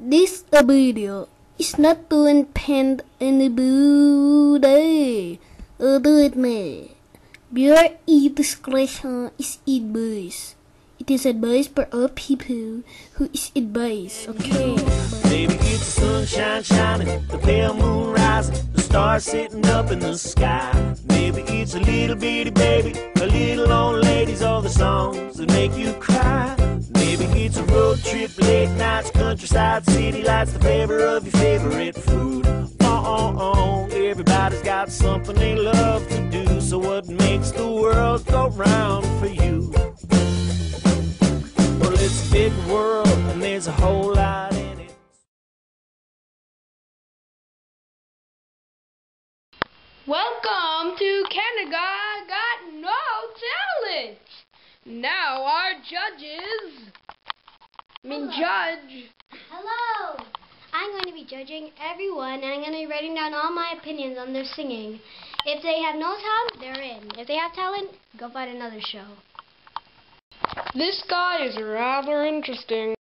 This video is not to offend anybody. Believe me, viewer discretion is advised. It is advised for all people who is advised. Okay. Maybe it's the sunshine shining, the pale moon rising, the stars sitting up in the sky. Maybe it's a little bitty baby, a little old ladies, all the songs that make you cry. Maybe it's a road trip, late nights, countryside, city lights, the flavor of your favorite food. Everybody's got something they love to do, so what makes the world go round for you? Well, it's a big world and there's a whole lot in it. Welcome to Canada Got No Talent. Now our judges, judge. Hello! I'm going to be judging everyone, and I'm going to be writing down all my opinions on their singing. If they have no talent, they're in. If they have talent, go find another show. This guy is rather interesting.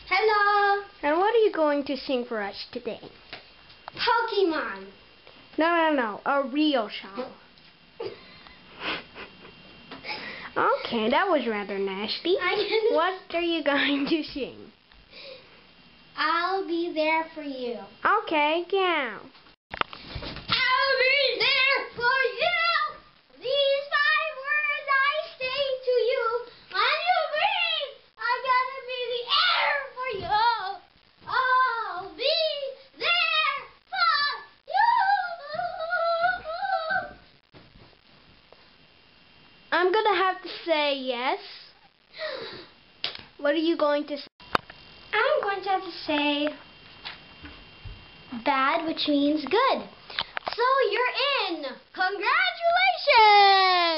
Hello! And what are you going to sing for us today? Pokemon! No, a real song. Okay, that was rather nasty. What are you going to sing? I'll be there for you. Okay, yeah. I'll be there for you! These 5 words I say to you. When you breathe, I'm gonna be the air for you. I'll be there for you. I'm gonna have to say yes. What are you going to say? I'm going to have to say bad, which means good. So you're in!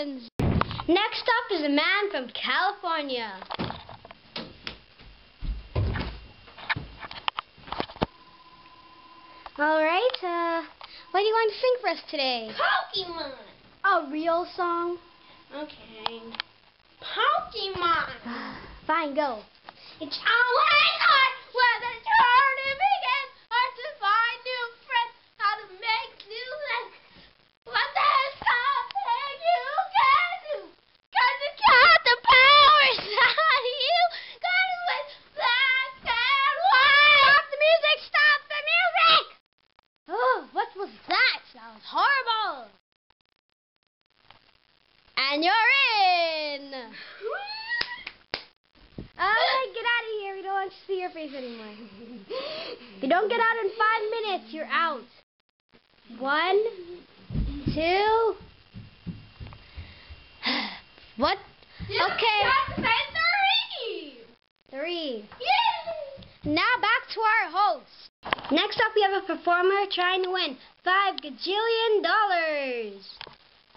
Congratulations! Next up is a man from California. Alright, what are you going to sing for us today? Pokemon! A real song? Okay. Pokemon! Fine, go. It's always hard when the journey begins, hard to find new friends, how to make new friends. But there's something you can do, 'cause you got the power inside you. Gotta win black and white. Stop the music! Stop the music! Oh, what was that? That was horrible. And you're in. Alright, get out of here. We don't want to see your face anymore. If you don't get out in 5 minutes, you're out. 1, 2. What? Okay. You have to say 3. 3. Yeah. Now back to our host. Next up, we have a performer trying to win $5 gajillion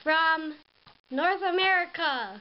from North America.